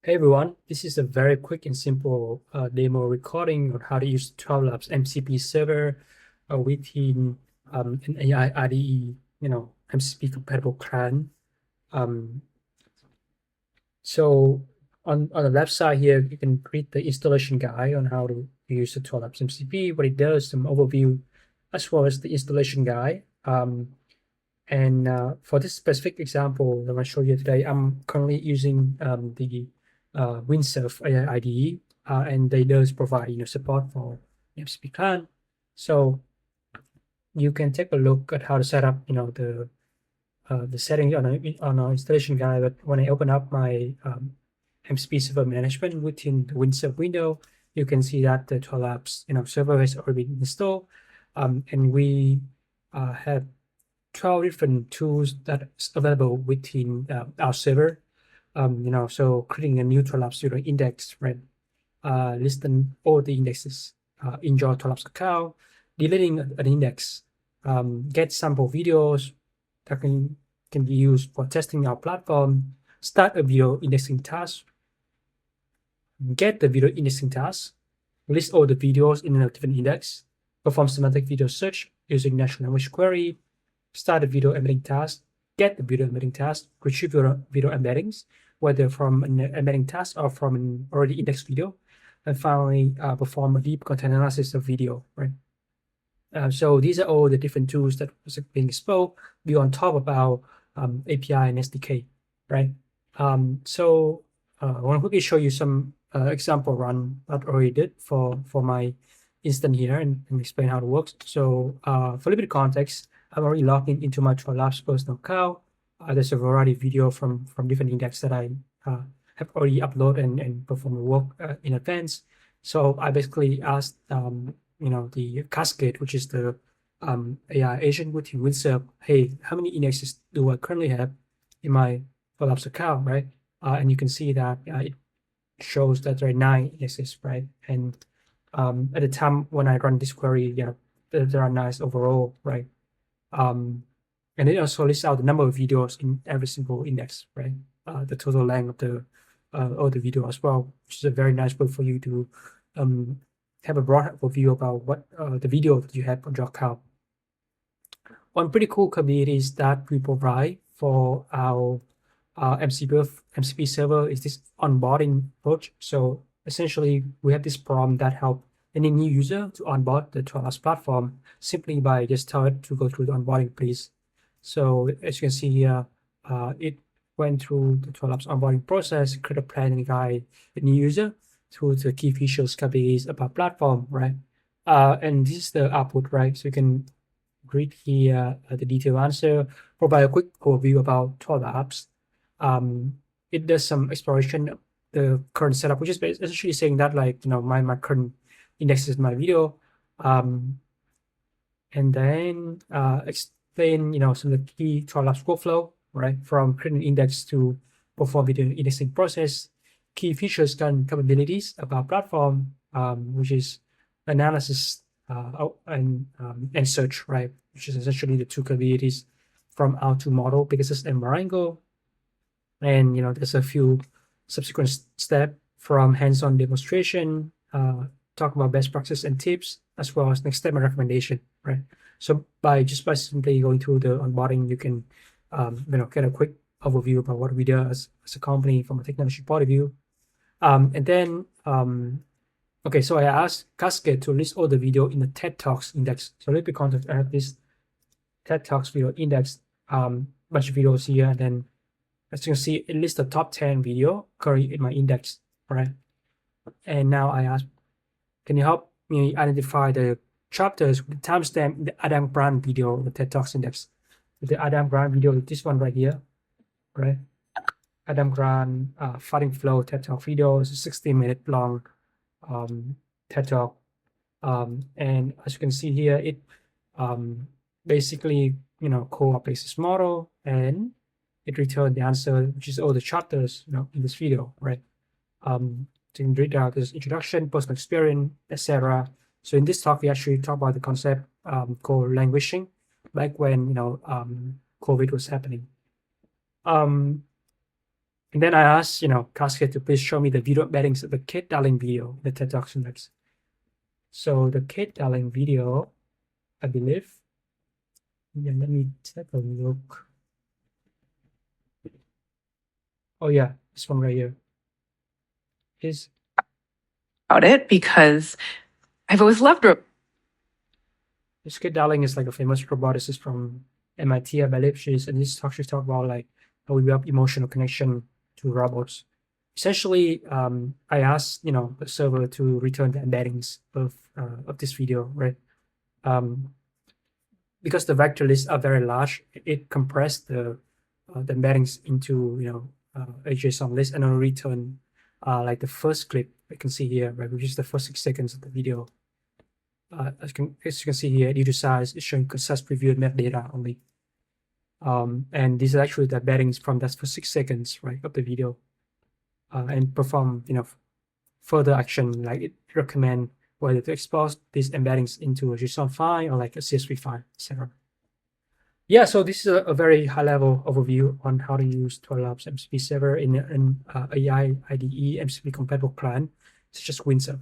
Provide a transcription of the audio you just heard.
Hey everyone, this is a very quick and simple demo recording on how to use TwelveLabs MCP Server within an AI IDE, MCP compatible client. Um, so on the left side here, you can read the installation guide on how to use the TwelveLabs MCP, what it does, some overview, as well as the installation guide. And for this specific example that I'm going to show you today, I'm currently using the Windsurf AI IDE, and they does provide support for MCP client. So you can take a look at how to set up the settings on our installation guide. But when I open up my MCP server management within the Windsurf window, you can see that the TwelveLabs server has already been installed, and we have 12 different tools that's available within our server. So creating a new TwelveLabs index, right? Listing all the indexes in your TwelveLabs account, deleting an index, get sample videos that can be used for testing our platform, start a video indexing task, get the video indexing task, list all the videos in a different index, perform semantic video search using natural language query, start a video embedding task, get the video embedding task, retrieve your video embeddings, whether from an embedding task or from an already indexed video, and finally perform a deep content analysis of video, right? So these are all the different tools that was being exposed on top of our API and SDK, right? So I want to quickly show you some example run that I already did for my instance here and explain how it works. So for a little bit of context, I'm already logged into my TwelveLabs personal account. There's a variety of video from different index that I have already uploaded and performed the work in advance. So I basically asked the Cascade, which is the AI agent within Windsurf, hey, how many indexes do I currently have in my TwelveLabs account, right? And you can see that it shows that there are 9 indexes, right? And at the time when I run this query, there are 9 overall, right? And it also lists out the number of videos in every single index, right? The total length of the video as well, which is a very nice way for you to have a broad overview about what the video that you have on your account. One pretty cool capabilities that we provide for our MCP server is this onboarding approach. So essentially, we have this prompt that help any new user to onboard the TwelveLabs platform simply by just tell it to go through the onboarding, please. So as you can see here, it went through the TwelveLabs onboarding process, create a plan and guide the new user through the key features, capabilities about platform, right? And this is the output, right? So you can read here the detailed answer, provide a quick overview about TwelveLabs. It does some exploration of the current setup, which is essentially saying that my current index is my video. And then explain some of the key TwelveLabs workflow, right? From creating index to perform video indexing process, key features and capabilities about platform, which is analysis and search, right? Which is essentially the 2 capabilities from our 2 model, Pegasus and Marengo. And there's a few subsequent steps from hands-on demonstration, talk about best practices and tips, as well as next step and recommendation, right? So by simply going through the onboarding, you can get a quick overview about what we do as a company from a technology point of view. And then okay, so I asked Cascade to list all the video in the TED Talks index. So let me context. I have this TED Talks video index, bunch of videos here, and then as you can see, it lists the top 10 video currently in my index, right? And now I ask, can you help me identify the chapters with the timestamp in the Adam Grant video, the TED Talks index? The Adam Grant video is this one right here, right? Adam Grant fighting flow TED Talk video is a 60-minute long TED Talk. And as you can see here, it basically co-operates this model and it returned the answer, which is all the chapters in this video, right? To read out this introduction, personal experience, etc. So in this talk, we actually talk about the concept called languishing, back when COVID was happening. And then I asked, Cascade to please show me the video embeddings of the Kate Darling video, the TED Talks next. So the Kate Darling video, I believe. Yeah, let me take a look. Oh yeah, this one right here. Is about it because I've always loved this Kate Darling is like a famous roboticist from MIT, I believe. She talked about like how we build emotional connection to robots. Essentially, I asked the server to return the embeddings of this video, right? Because the vector lists are very large, it compressed the embeddings into a JSON list and then return like the first clip you can see here, right, which is the first 6 seconds of the video. As you can see here, due to size, it's showing concise previewed metadata only. And these are actually the embeddings from that first 6 seconds, right, of the video, and perform further action, like it recommend whether to export these embeddings into a JSON file or like a CSV file, etc. Yeah, so this is a very high-level overview on how to use TwelveLabs MCP Server in an AI IDE MCP compatible client such as Windsurf.